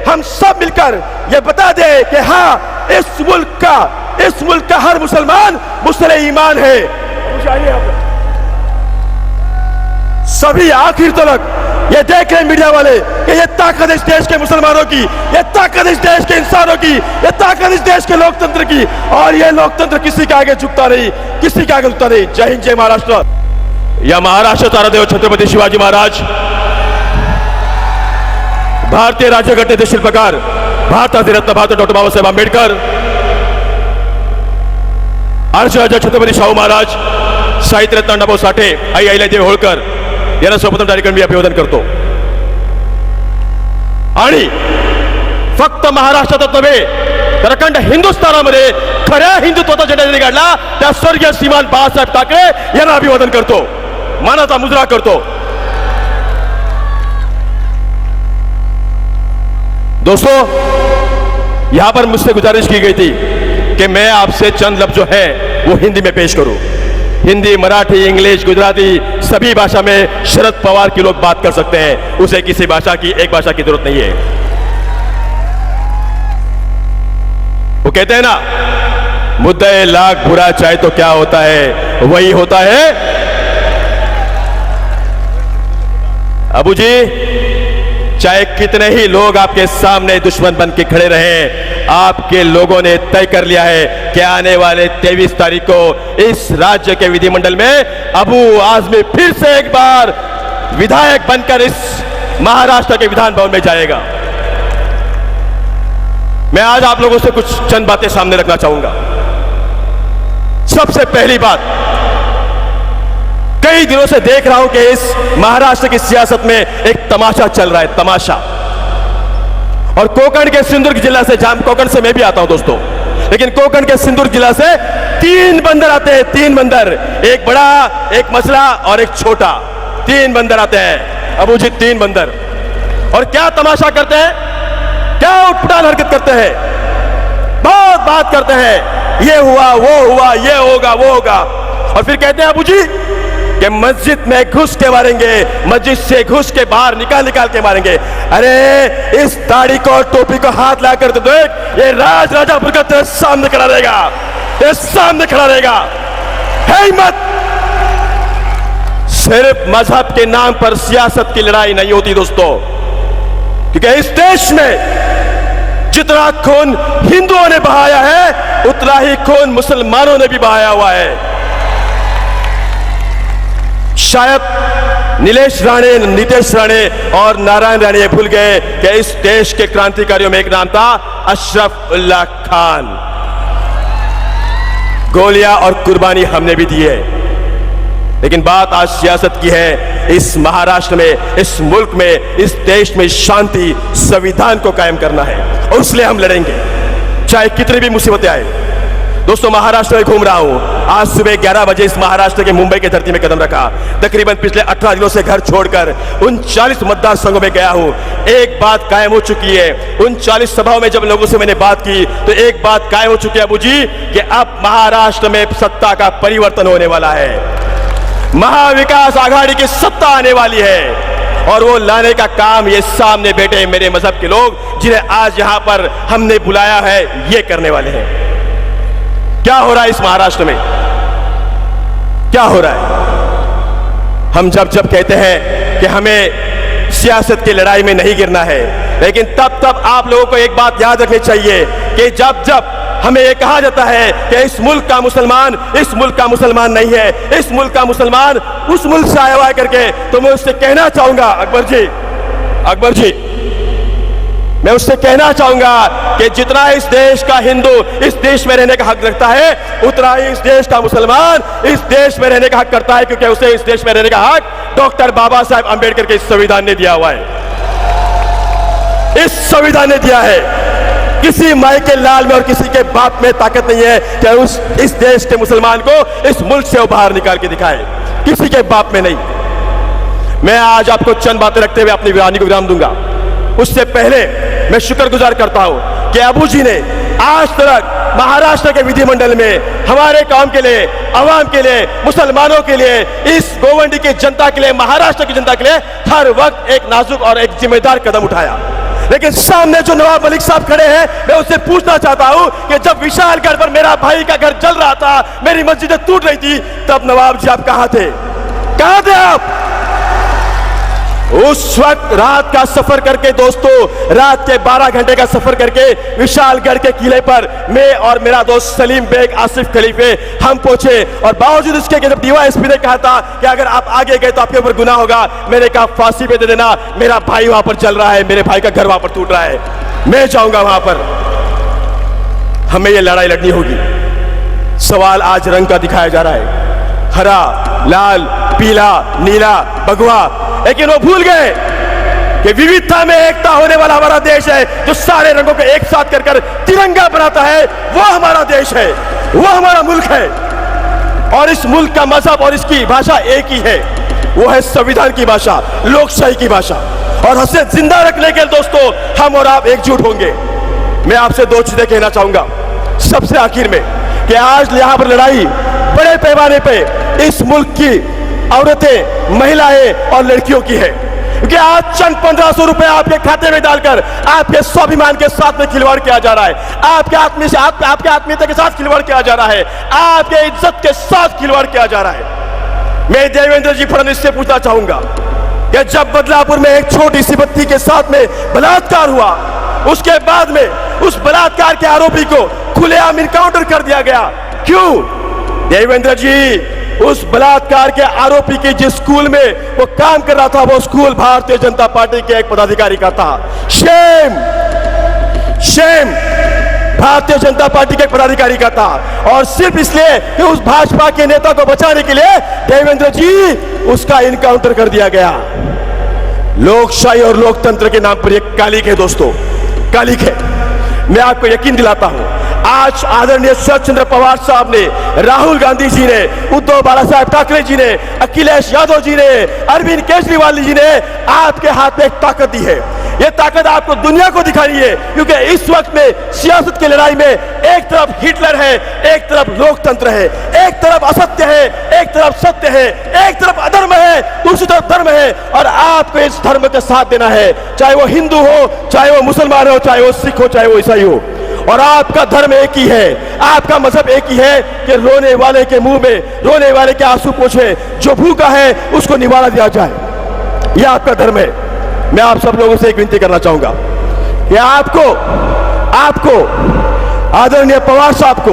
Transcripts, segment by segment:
हम सब मिलकर ये बता दे कि हाँ, इस मुल्क का हर मुसलमान मुस्लिम ईमान है। सभी आखिर तक ये देख रहे मीडिया वाले कि ये ताकत इस देश के मुसलमानों की, ये ताकत इस देश के इंसानों की, ये ताकत इस देश के लोकतंत्र की, और ये लोकतंत्र किसी के आगे झुकता नहीं, किसी के आगे झुकता नहीं। जय हिंद, जय महाराष्ट्र। या महाराष्ट्र तारादेव छत्रपती शिवाजी महाराज, भारतीय राज्यघटनेचे शिल्पकार, भारताचे रत्न भारत डॉक्टर बाबासाहेब आंबेडकर, आर्षराजा छत्रपती शाहू महाराज, साहित्यरत्न अण्णाभाऊ साठे, आई अहिल्यादेवी होळकर यांना सर्वप्रथम त्या ठिकाणी मी अभिवादन करतो। आणि फक्त महाराष्ट्रातच नव्हे तर अखंड हिंदुस्थानामध्ये खऱ्या हिंदुत्वाचा झेंडा ज्यांनी काढला त्या स्वर्गीय श्रीमान बाळासाहेब ठाकरे यांना अभिवादन करतो, मानाचा मुजरा करतो। दोस्तों, यहां पर मुझसे गुजारिश की गई थी कि मैं आपसे चंद लफ्ज जो है वो हिंदी में पेश करूं। हिंदी, मराठी, इंग्लिश, गुजराती सभी भाषा में शरद पवार की लोग बात कर सकते हैं, उसे किसी भाषा की एक भाषा की जरूरत नहीं है। वो कहते हैं ना, मुद्दे लाख बुरा चाहे तो क्या होता है, वही होता है। अबू जी, चाहे कितने ही लोग आपके सामने दुश्मन बन के खड़े रहे, आपके लोगों ने तय कर लिया है कि आने वाले 23 तारीख को इस राज्य के विधिमंडल में अबू आजमी फिर से एक बार विधायक बनकर इस महाराष्ट्र के विधान भवन में जाएगा। मैं आज आप लोगों से कुछ चंद बातें सामने रखना चाहूंगा। सबसे पहली बात, कई दिनों से देख रहा हूं कि इस महाराष्ट्र की सियासत में एक तमाशा चल रहा है, तमाशा। और कोकण के सिंधुदुर्ग जिला से, कोकण से मैं भी आता हूं दोस्तों, लेकिन कोकण के सिंधुदुर्ग जिला से 3 बंदर आते हैं, 3 बंदर, एक बड़ा, एक मसला और एक छोटा, 3 बंदर आते हैं। अबू जी, 3 बंदर, और क्या तमाशा करते हैं, क्या उठपटांग हरकत करते हैं, बहुत बात करते हैं, ये हुआ, वो हुआ, ये होगा, वो होगा, और फिर कहते हैं अबू जी कि मस्जिद में घुस के मारेंगे, मस्जिद से घुस के बाहर निकाल के मारेंगे। अरे इस दाढ़ी को और टोपी को हाथ ला कर तो देख, ये राजा भुरकत तेरे सामने खड़ा रहेगा, तेरे सामने खड़ा रहेगा। है हिम्मत। सिर्फ मजहब के नाम पर सियासत की लड़ाई नहीं होती दोस्तों, क्योंकि इस देश में जितना खून हिंदुओं ने बहाया है उतना ही खून मुसलमानों ने भी बहाया हुआ है। शायद नीलेश राणे, नीतेश राणे और नारायण राणे ये भूल गए कि इस देश के क्रांतिकारियों में एक नाम था अशरफ उल्लाह खान। गोलियां और कुर्बानी हमने भी दी है, लेकिन बात आज सियासत की है। इस महाराष्ट्र में, इस मुल्क में, इस देश में शांति, संविधान को कायम करना है, और इसलिए हम लड़ेंगे चाहे कितनी भी मुसीबतें आए। दोस्तों, महाराष्ट्र में घूम रहा हूं, आज सुबह 11 बजे इस महाराष्ट्र के मुंबई के धरती में कदम रखा। तकरीबन पिछले 18 दिनों से घर छोड़कर 39 मतदान संघों में गया हूं। एक बात कायम हो चुकी है, 39 सभाओं में जब लोगों से मैंने बात की तो एक बात कायम हो चुकी है अबू जी, कि अब महाराष्ट्र में सत्ता का परिवर्तन होने वाला है, महाविकास आघाड़ी की सत्ता आने वाली है, और वो लाने का काम ये सामने बैठे मेरे मजहब के लोग, जिन्हें आज यहां पर हमने बुलाया है, ये करने वाले हैं। क्या हो रहा है इस महाराष्ट्र में, क्या हो रहा है? हम जब कहते हैं कि हमें सियासत की लड़ाई में नहीं गिरना है, लेकिन तब आप लोगों को एक बात याद रखनी चाहिए कि जब हमें यह कहा जाता है कि इस मुल्क का मुसलमान इस मुल्क का मुसलमान नहीं है, इस मुल्क का मुसलमान उस मुल्क से आया हुआ है करके, तो मैं उससे कहना चाहूंगा, अकबर जी, मैं उससे कहना चाहूंगा कि जितना इस देश का हिंदू इस देश में रहने का हक रखता है, उतना ही इस देश का मुसलमान इस देश में रहने का हक करता है, क्योंकि उसे इस देश में रहने का हक डॉक्टर बाबा साहेब आंबेडकर के संविधान ने दिया हुआ है। इस संविधान ने दिया है। किसी माई के लाल में और किसी के बाप में ताकत नहीं है कि इस देश के मुसलमान को इस मुल्क से बाहर निकाल के दिखाए, किसी के बाप में नहीं। मैं आज आपको चंद बातें रखते हुए अपनी वाणी को विराम दूंगा। उससे पहले मैं शुक्रगुजार करता हूं कि अबू जी ने आज तक महाराष्ट्र के विधिमंडल में हमारे काम के लिए, आवाम के लिए, मुसलमानों के लिए, इस गोवंडी की जनता के लिए, महाराष्ट्र की जनता के लिए हर वक्त एक नाजुक और एक जिम्मेदार कदम उठाया। लेकिन सामने जो नवाब मलिक साहब खड़े हैं, मैं उससे पूछना चाहता हूं कि जब विशालगढ़ पर मेरा भाई का घर जल रहा था, मेरी मस्जिदें टूट रही थी, तब नवाब जी आप कहां थे? कहां थे आप? उस वक्त रात का सफर करके दोस्तों, रात के 12 घंटे का सफर करके विशालगढ़ के किले पर मैं और मेरा दोस्त सलीम बेग, आसिफ खलीफे हम पहुंचे। और बावजूद इसके कि जब डीवाईएसपी ने कहा था कि अगर आप आगे गए तो आपके ऊपर गुनाह होगा, मैंने कहा फांसी पे दे देना, मेरा भाई वहां पर चल रहा है, मेरे भाई का घर वहां पर टूट रहा है, मैं जाऊंगा वहां पर, हमें यह लड़ाई लड़नी होगी। सवाल आज रंग का दिखाया जा रहा है, हरा, लाल, पीला, नीला, भगवा, लेकिन वो भूल गए कि विविधता में एकता होने वाला हमारा देश है, जो सारे रंगों को एक साथ कर कर तिरंगा बनाता है, वो हमारा देश है, वो हमारा मुल्क है। और इस मुल्क का मजहब और इसकी भाषा एक ही है, वो है संविधान की भाषा, लोकशाही की भाषा। और हसे जिंदा रखने के लिए दोस्तों हम और आप एकजुट होंगे। मैं आपसे दो चीजें कहना चाहूंगा सबसे आखिर में, कि आज यहां पर लड़ाई बड़े पैमाने पे इस मुल्क की औरतें, महिलाएं और लड़कियों की है, क्योंकि आज चंद 1500 रुपए आपके खाते में डालकर आपके स्वाभिमान के साथ में खिलवाड़ किया जा रहा है, आपके आत्मीयता के साथ खिलवाड़ किया जा रहा है, आपके इज्जत के साथ खिलवाड़ किया जा रहा है। मैं देवेंद्र जी फडणवीस से पूछना चाहूंगा कि जब बदलापुर में एक छोटी सी बच्ची के साथ में बलात्कार हुआ, उसके बाद में उस बलात्कार के आरोपी को खुलेआम इनकाउंटर कर दिया गया, क्यों? देवेंद्र जी, उस बलात्कार के आरोपी की जिस स्कूल में वो काम कर रहा था, वो स्कूल भारतीय जनता पार्टी के एक पदाधिकारी का था। Shem, Shem, Bharatiya Janata party के एक पदाधिकारी का था। और सिर्फ इसलिए कि उस भाजपा के नेता को बचाने के लिए देवेंद्र जी उसका इनकाउंटर कर दिया गया। लोकशाही और लोकतंत्र के नाम पर यह कालिक है दोस्तों, कालिक है। मैं आपको यकीन दिलाता हूं, आज आदरणीय शरद चंद्र पवार साहब ने, राहुल गांधी जी ने, उद्धव बाला साहब ठाकरे जी ने, अखिलेश यादव जी ने, अरविंद केजरीवाल जी ने आपके हाथ में एक ताकत दी है। यह ताकत आपको दुनिया को दिखानी है, क्योंकि इस वक्त में सियासत की लड़ाई में एक तरफ हिटलर है, एक तरफ लोकतंत्र है, एक तरफ असत्य है, एक तरफ सत्य है, एक तरफ अधर्म है, दूसरी तरफ धर्म है। और आपको इस धर्म का साथ देना है, चाहे वो हिंदू हो, चाहे वो मुसलमान हो, चाहे वो सिख हो, चाहे वो ईसाई हो। और आपका धर्म एक ही है, आपका मजहब एक ही है कि रोने वाले के मुंह में, रोने वाले के आंसू पोंछे, जो भूखा है उसको निवाला दिया जाए, यह आपका धर्म है। मैं आप सब लोगों से एक विनती करना चाहूंगा कि आपको आदरणीय पवार साहब को,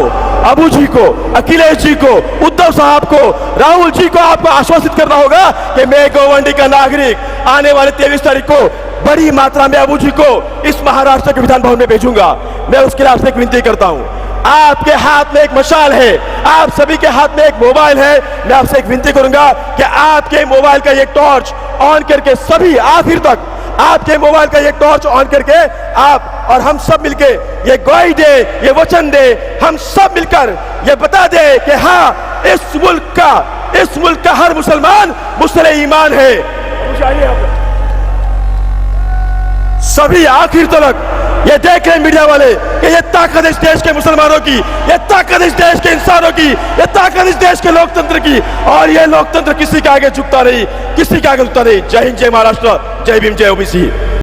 अबू जी को, अखिलेश जी को, उद्धव साहब को, राहुल जी को आपको आश्वासित करना होगा कि मैं गोवंडी का नागरिक आने वाले 23 तारीख को बड़ी मात्रा में अबू जी को इस महाराष्ट्र के विधान भवन में भेजूंगा। मैं उसके लिए आपसे एक विनती करता हूं, आपके हाथ में एक मशाल है, आप सभी के हाथ में एक मोबाइल है। मैं आपसे एक विनती करूंगा कि आपके मोबाइल का ये टॉर्च ऑन करके सभी आखिर तक आपके मोबाइल का ये टॉर्च ऑन करके आप और हम सब मिलके ये गवाही दे, ये वचन दे, हम सब मिलकर ये बता दे कि हाँ, इस मुल्क का हर मुसलमान मुसले ईमान है। सभी आखिर तक ये देख रहे मीडिया वाले कि ये ताकत इस देश के मुसलमानों की, ये ताकत इस देश के इंसानों की, ये ताकत इस देश के लोकतंत्र की। और ये लोकतंत्र किसी के आगे झुकता नहीं, किसी के आगे झुकता नहीं। जय हिंद, जय महाराष्ट्र, जय भीम, जय ओबीसी।